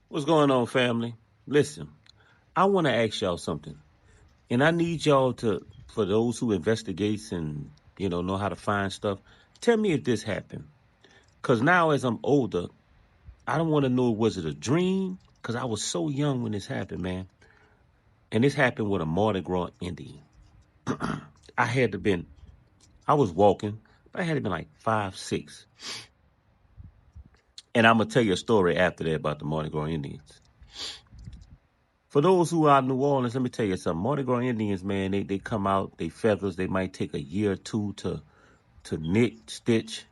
What's going on, family? Listen, I want to ask y'all something, and I need y'all to, for those who investigates and know how to find stuff. Tell me if this happened, cause now as I'm older, I don't want to know was it a dream, cause I was so young when this happened, man, and this happened with a Mardi Gras Indian. I had to been, I was walking, but I had to been like 5, 6, and I'm gonna tell you a story after that about the Mardi Gras Indians. For those who are in New Orleans, let me tell you something. Mardi Gras Indians, man, they come out, they feathers, they might take a year or two to knit, stitch.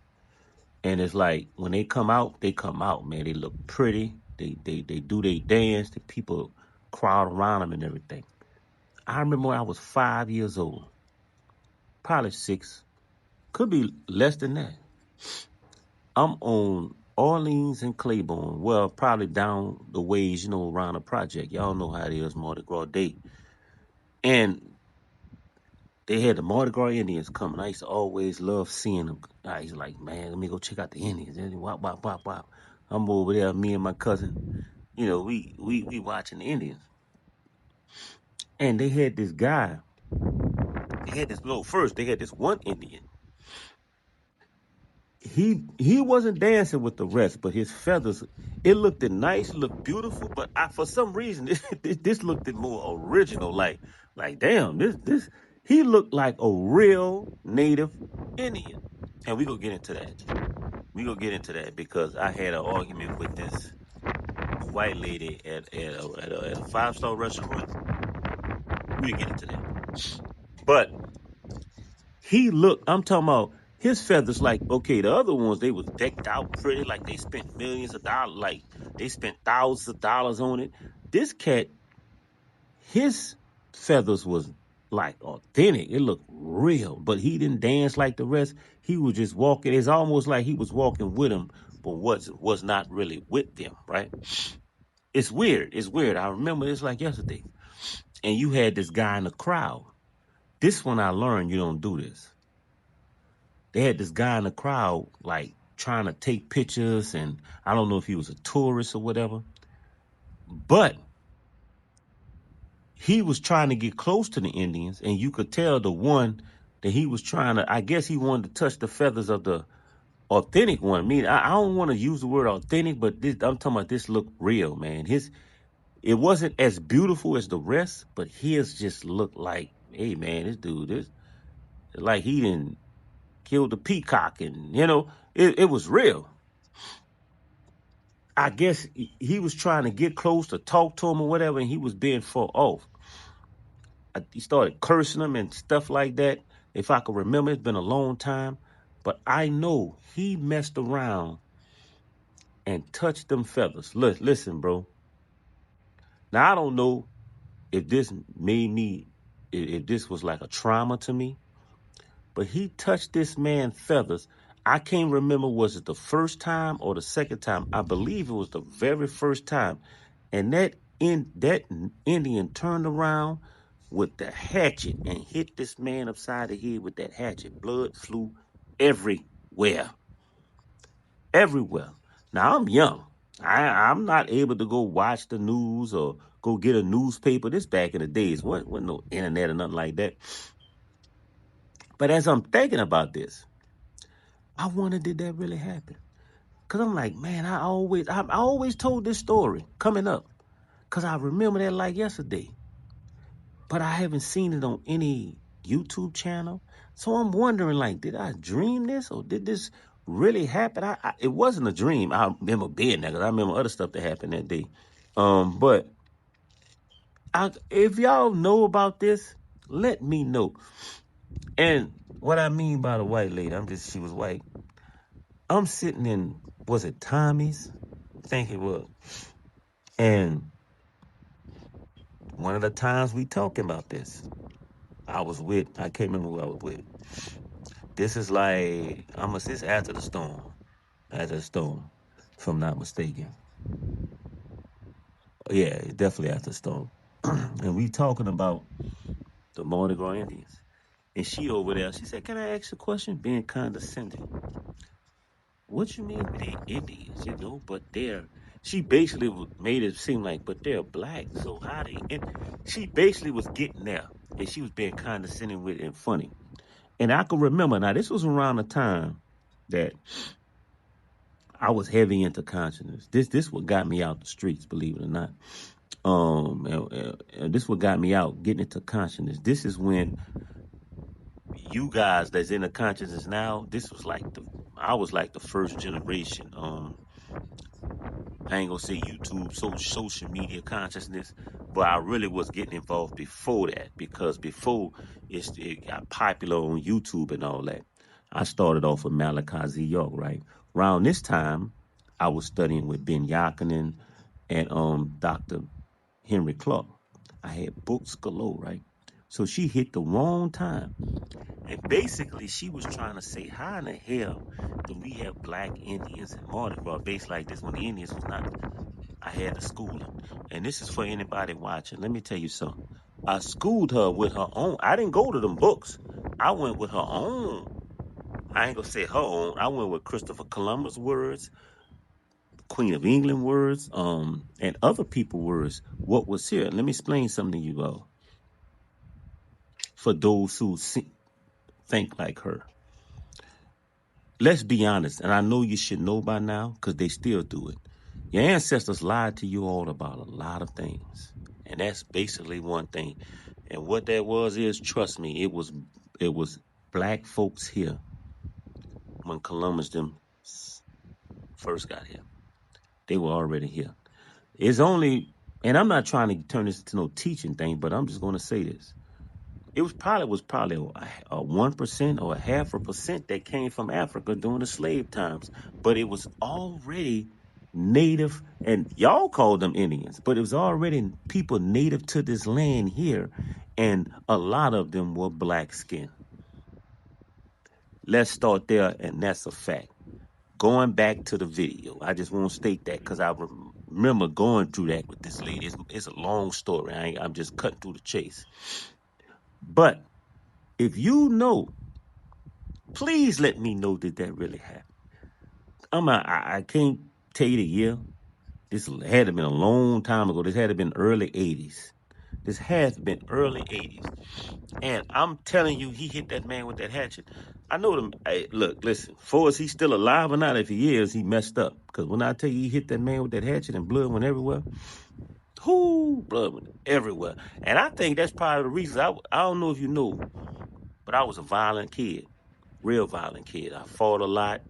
And it's like when they come out, man. They look pretty. They do their dance. The people crowd around them and everything. I remember when I was 5 years old, probably 6, could be less than that. I'm on Orleans and Claiborne. Well, probably down the ways, around the project. Y'all know how it is, Mardi Gras Day. And they had the Mardi Gras Indians coming. I used to always love seeing them. I used to like, man, let me go check out the Indians. And wop, wop, wop, wop. I'm over there, me and my cousin, we watching the Indians. And they had this guy. They had this first they had this one Indian. He wasn't dancing with the rest, but his feathers, it looked nice, looked beautiful, but for some reason this looked more original. Like damn, this he looked like a real native Indian. And we gonna get into that. We gonna get into that because I had an argument with this white lady at a 5-star restaurant. We get into that. But he looked, I'm talking about his feathers like, okay, the other ones, they was decked out pretty, like they spent millions of dollars, like they spent thousands of dollars on it. This cat, his feathers was like authentic. It looked real, but he didn't dance like the rest. He was just walking. It's almost like he was walking with them, but was not really with them, right? It's weird. It's weird. I remember this like yesterday. And you had this guy in the crowd. This one I learned you don't do this. They had this guy in the crowd like trying to take pictures, and I don't know if he was a tourist or whatever, but he was trying to get close to the Indians, and you could tell the one that he was trying to, I guess he wanted to touch the feathers of the authentic one. I mean, I don't want to use the word authentic, but I'm talking about this looked real, man. It wasn't as beautiful as the rest, but his just looked like, hey man, this dude, this like he didn't kill the peacock, and it was real. I guess he was trying to get close to talk to him or whatever, and he was being fought off. He started cursing him and stuff like that. If I could remember, it's been a long time, but I know he messed around and touched them feathers. Listen, bro. Now I don't know if this made me, if this was like a trauma to me, but he touched this man's feathers. I can't remember, was it the first time or the second time? I believe it was the very first time. And that Indian turned around with the hatchet and hit this man upside the head with that hatchet. Blood flew everywhere. Everywhere. Now I'm young. I'm not able to go watch the news or go get a newspaper. This back in the days. Wasn't no internet or nothing like that. But as I'm thinking about this, I wonder, did that really happen? Cause I'm like, man, I always told this story coming up. Cause I remember that like yesterday. But I haven't seen it on any YouTube channel. So I'm wondering, like, did I dream this or did this really happen? It wasn't a dream. I remember being there, cause I remember other stuff that happened that day. But if y'all know about this, let me know. And what I mean by the white lady, she was white. I'm sitting in, was it Tommy's? I think it was. And one of the times we talking about this, I can't remember who I was with. This is like, this after the storm. After the storm, if I'm not mistaken. Yeah, definitely after the storm. And we talking about the Mardi Gras Indians. And she over there, she said, can I ask a question? Being condescending. What you mean with the Indians, but She basically made it seem like, but they're black, so how they? And she basically was getting there, and she was being condescending with it and funny. And I can remember now. This was around the time that I was heavy into consciousness. This what got me out the streets, believe it or not. And this what got me out getting into consciousness. This is when you guys that's in the consciousness now. This was like I was like the first generation. I ain't gonna say YouTube, social media consciousness, but I really was getting involved before that because before it got popular on YouTube and all that. I started off with Malachi Z. York, right? Around this time, I was studying with Ben Yakinen and Dr. Henry Clark. I had books galore, right? So she hit the wrong time. And basically, she was trying to say, how in the hell do we have black Indians and Mardi Gras based like this when the Indians was not? I had to school her. And this is for anybody watching. Let me tell you something. I schooled her with her own. I didn't go to them books. I went with her own. I ain't gonna say her own. I went with Christopher Columbus words, Queen of England words, and other people words. What was here? Let me explain something to you all. For those who think like her. Let's be honest, and I know you should know by now because they still do it. Your ancestors lied to you all about a lot of things, and that's basically one thing. And what that was is, trust me, it was black folks here when Columbus them first got here. They were already here. It's only, and I'm not trying to turn this into no teaching thing, but I'm just going to say this. It was probably a 1% or a 0.5% that came from Africa during the slave times, but it was already native, and y'all called them Indians, but it was already people native to this land here, and a lot of them were black skin. Let's start there, and that's a fact. Going back to the video, I just want to state that because I remember going through that with this lady. It's a long story. I'm just cutting through the chase. But if you know, please let me know that really happened. I can't tell you the year. This had to have been a long time ago. This had to have been early 80s. This has been early 80s. And I'm telling you, he hit that man with that hatchet. I know them. Hey, look, listen. For is he still alive or not? If he is, he messed up. Because when I tell you he hit that man with that hatchet and blood went everywhere, blood went everywhere. And I think that's part of the reason. I don't know if you know, but I was a violent kid. Real violent kid. I fought a lot.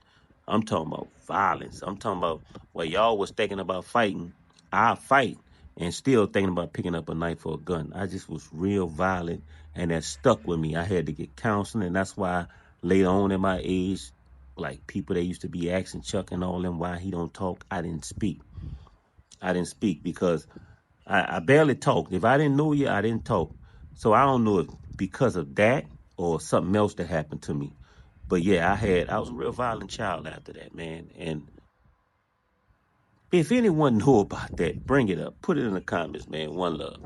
I'm talking about violence. I'm talking about where y'all was thinking about fighting. I fight and still thinking about picking up a knife or a gun. I just was real violent, and that stuck with me. I had to get counseling, and that's why later on in my age, like people that used to be asking Chuck and all them why he don't talk, I didn't speak. I didn't speak because I barely talked. If I didn't know you, I didn't talk. So I don't know if because of that or something else that happened to me. But yeah, I was a real violent child after that, man. And if anyone know about that, bring it up. Put it in the comments, man. One love.